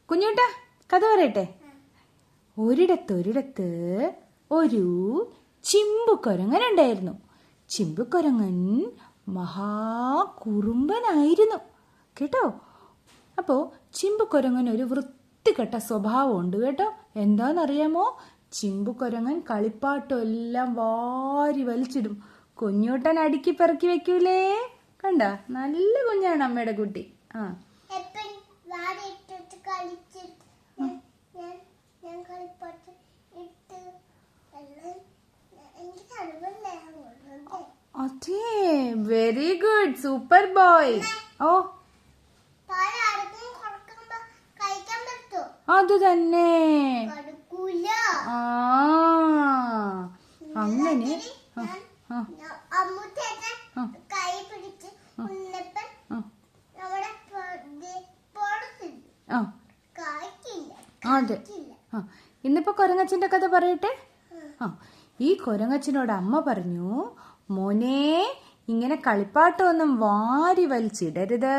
കുഞ്ഞൂട്ട കഥ പറയട്ടെ. ഒരിടത്ത് ഒരു ചിമ്പുക്കൊരങ്ങനുണ്ടായിരുന്നു. ചിമ്പുക്കൊരങ്ങൻ മഹാകുറുമ്പനായിരുന്നു കേട്ടോ. അപ്പോൾ ചിമ്പുക്കൊരങ്ങൻ ഒരു വൃത്തികെട്ട സ്വഭാവമുണ്ട് കേട്ടോ. എന്താണെന്നറിയാമോ? ചിമ്പുക്കൊരങ്ങൻ കളിപ്പാട്ടം എല്ലാം വാരി വലിച്ചിടും. കുഞ്ഞൂട്ടൻ അടുക്കി പെറുക്കി വെക്കൂലേ? കണ്ട, നല്ല കുഞ്ഞാണ് അമ്മയുടെ കുട്ടി. അതെ, വെരി ഗുഡ്, സൂപ്പർ ബോയ്. ഓ, അത് തന്നെ. ആ, അങ്ങനെ അതെ. ഇന്നിപ്പോ കൊരങ്ങച്ചന്റെ കഥ പറയട്ടെ. ഈ കൊരങ്ങച്ചനോട് അമ്മ പറഞ്ഞു, മോനെ, ഇങ്ങനെ കളിപ്പാട്ടമൊന്നും വാരി വലിച്ചിടരുത്,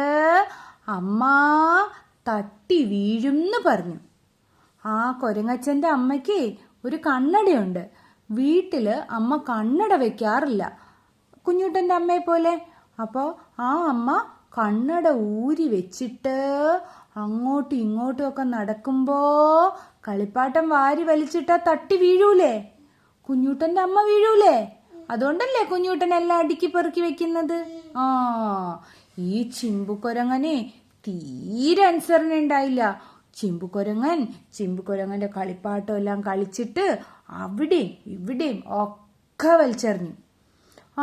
അമ്മ തട്ടി വീഴുംന്ന് പറഞ്ഞു. ആ കൊരങ്ങച്ചന്റെ അമ്മയ്ക്ക് ഒരു കണ്ണടയുണ്ട്. വീട്ടില് അമ്മ കണ്ണട വെക്കാറില്ല, കുഞ്ഞൂട്ടന്റെ അമ്മയെ പോലെ. അപ്പോ ആ അമ്മ കണ്ണട ഊരി വെച്ചിട്ട് അങ്ങോട്ടും ഇങ്ങോട്ടും ഒക്കെ നടക്കുമ്പോ കളിപ്പാട്ടം വാരി വലിച്ചിട്ടാ തട്ടി വീഴൂലേ? കുഞ്ഞൂട്ടന്റെ അമ്മ വീഴൂലേ? അതുകൊണ്ടല്ലേ കുഞ്ഞൂട്ടൻ എല്ലാം അടുക്കി പെറുക്കി വെക്കുന്നത്. ഈ ചിമ്പുക്കൊരങ്ങനെ തീരെ അനുസരണ ഉണ്ടായില്ല. ചിമ്പുക്കൊരങ്ങന്റെ കളിപ്പാട്ടം എല്ലാം കളിച്ചിട്ട് അവിടെയും ഇവിടെയും ഒക്കെ വലിച്ചെറിഞ്ഞു.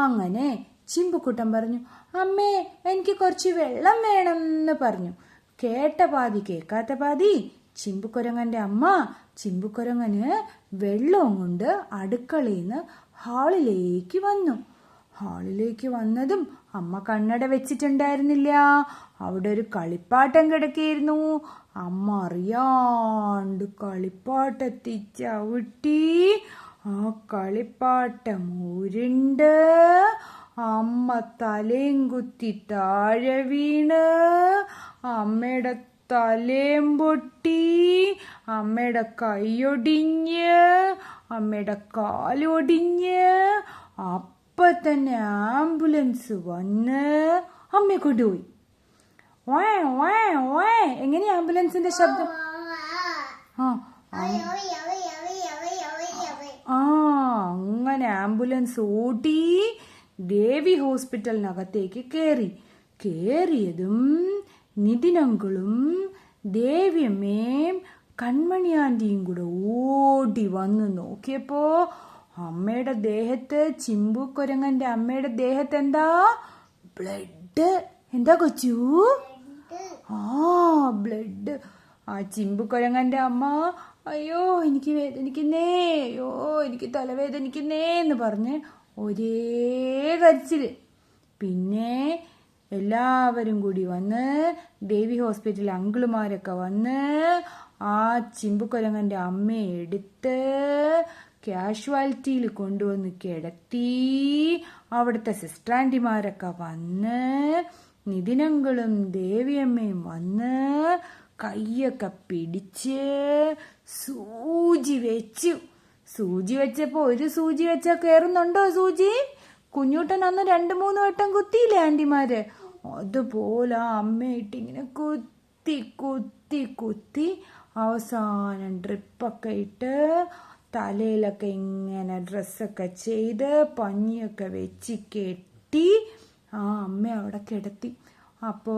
അങ്ങനെ ചിമ്പുക്കുട്ടൻ പറഞ്ഞു, അമ്മേ, എനിക്ക് കുറച്ച് വെള്ളം വേണം എന്ന് പറഞ്ഞു. കേട്ട പാതി കേൾക്കാത്ത പാതി ചിമ്പുക്കൊരങ്ങന്റെ അമ്മ ചിമ്പുക്കൊരങ്ങന് വെള്ളവും കൊണ്ട് അടുക്കളയിൽ നിന്ന് ഹാളിലേക്ക് വന്നു. ഹാളിലേക്ക് വന്നതും അമ്മ കണ്ണട വെച്ചിട്ടുണ്ടായിരുന്നില്ല. അവിടെ ഒരു കളിപ്പാട്ടം കിടക്കുകയായിരുന്നു. അമ്മ അറിയാണ്ട് കളിപ്പാട്ടത്തിൽ ചവിട്ടി ആ കളിപ്പാട്ടം ഉരുണ്ട് അമ്മ തലയും കുത്തി താഴെ വീണ് അമ്മയുടെ തലയും പൊട്ടി, അമ്മയുടെ കൈയൊടിഞ്ഞ്, അമ്മയുടെ കാലൊടിഞ്ഞ്. അപ്പൊ തന്നെ ആംബുലൻസ് വന്ന് അമ്മയെ കൊണ്ടുപോയി. എങ്ങനെയാ ആംബുലൻസിന്റെ ശബ്ദം? അങ്ങനെ ആംബുലൻസ് ഓടി ദേവി ഹോസ്പിറ്റലിനകത്തേക്ക് കേറിയതും നിതിനങ്കളും ദേവിയമ്മയും കൺമണി ആന്റിയും കൂടെ ഓടി വന്ന് നോക്കിയപ്പോ അമ്മയുടെ ദേഹത്ത്, ചിമ്പുക്കൊരങ്ങന്റെ അമ്മയുടെ ദേഹത്ത് എന്താ? ബ്ലഡ്. എന്താ കൊച്ചു? ബ്ലഡ്. ആ ചിമ്പുക്കൊരങ്ങന്റെ അമ്മ, അയ്യോ എനിക്ക് വേദനിക്കുന്നേ, അയ്യോ എനിക്ക് തലവേദനിക്കുന്നേ എന്ന് പറഞ്ഞ് ഒരേ കരച്ചില്. പിന്നെ എല്ലാവരും കൂടി വന്ന്, ദേവി ഹോസ്പിറ്റൽ അങ്കിളുമാരൊക്കെ വന്ന് ആ ചിമ്പുക്കൊരങ്ങന്റെ അമ്മയെ എടുത്ത് കാഷ്വാലിറ്റിയിൽ കൊണ്ടുവന്ന് കിടത്തി. അവിടുത്തെ സിസ്റ്റർ ആന്റിമാരൊക്കെ വന്ന്, നിതിനങ്കളും ദേവിയമ്മയും വന്ന് കൈയൊക്കെ പിടിച്ച് സൂചി വെച്ചപ്പോ ഒരു സൂചി വെച്ചാ കേറുന്നുണ്ടോ സൂചി? കുഞ്ഞൂട്ടൻ അന്ന് 2-3 വട്ടം കുത്തിയില്ലേ ആന്റിമാര്? അതുപോലെ അമ്മയിട്ട് ഇങ്ങനെ കുത്തി അവസാനം ഡ്രിപ്പൊക്കെ ഇട്ട് തലയിലൊക്കെ ഇങ്ങനെ ഡ്രസ്സൊക്കെ ചെയ്ത് പഞ്ഞിയൊക്കെ വെച്ച് കെട്ടി ആ അമ്മ അവിടെ കിടത്തി. അപ്പോ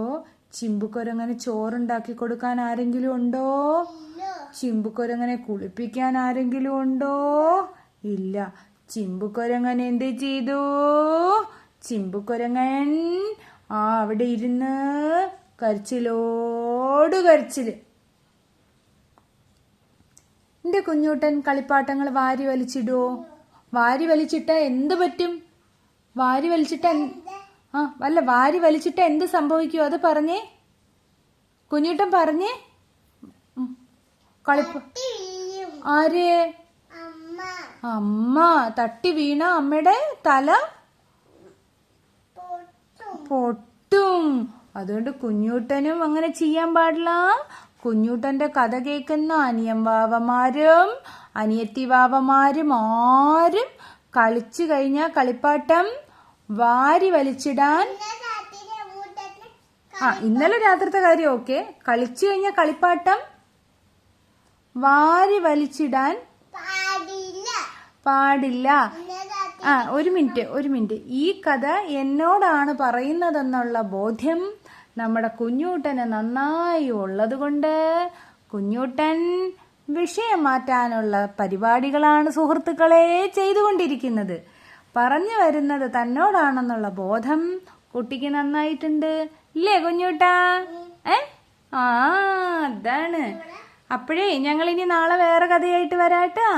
ചിമ്പുക്കൊരങ്ങനെ ചോറുണ്ടാക്കി കൊടുക്കാൻ ആരെങ്കിലും ഉണ്ടോ? ചിമ്പുക്കൊരങ്ങനെ കുളിപ്പിക്കാൻ ആരെങ്കിലും ഉണ്ടോ? ഇല്ല. ചിമ്പുക്കൊരങ്ങൻ എന്ത് ചെയ്തു? ചിമ്പുക്കൊരങ്ങൻ അവിടെ ഇരുന്ന് കരച്ചിലോട് കരച്ചില്. എന്റെ കുഞ്ഞൂട്ടൻ കളിപ്പാട്ടങ്ങൾ വാരി വലിച്ചിടുവോ? വാരി വലിച്ചിട്ട എന്ത് പറ്റും? വാരി വലിച്ചിട്ട എന്ത് സംഭവിക്കുമോ? അത് പറഞ്ഞേ കുഞ്ഞൂട്ടൻ, പറഞ്ഞേ. ആര്? അമ്മ. തട്ടി വീണ അമ്മയുടെ തല പൊട്ടും. അതുകൊണ്ട് കുഞ്ഞൂട്ടനും അങ്ങനെ ചെയ്യാൻ പാടില്ല. കുഞ്ഞൂട്ടന്റെ കഥ കേൾക്കുന്ന അനിയൻ വാവമാരും അനിയത്തി വാവമാരും ആരും കളിച്ചു കഴിഞ്ഞാൽ കളിപ്പാട്ടം വാരി വലിച്ചിടാൻ ഇന്നലെ രാത്രിത്തെ കാര്യം ഓക്കെ. കളിച്ചു കഴിഞ്ഞാൽ കളിപ്പാട്ടം വാരി വലിച്ചിടാൻ പാടില്ല. ഒരു മിനിറ്റ്. ഈ കഥ എന്നോടാണ് പറയുന്നതെന്നുള്ള ബോധ്യം നമ്മുടെ കുഞ്ഞൂട്ടന് നന്നായി ഉള്ളത് കൊണ്ട് കുഞ്ഞൂട്ടൻ വിഷയം മാറ്റാനുള്ള പരിപാടികളാണ് സുഹൃത്തുക്കളെ ചെയ്തുകൊണ്ടിരിക്കുന്നത്. പറഞ്ഞു വരുന്നത് തന്നോടാണെന്നുള്ള ബോധം കുട്ടിക്ക് നന്നായിട്ടുണ്ട് ഇല്ലേ കുഞ്ഞൂട്ടാ? അതാണ്. അപ്പോഴേ ഞങ്ങൾ ഇനി നാളെ വേറെ കഥയായിട്ട് വരാട്ടാ.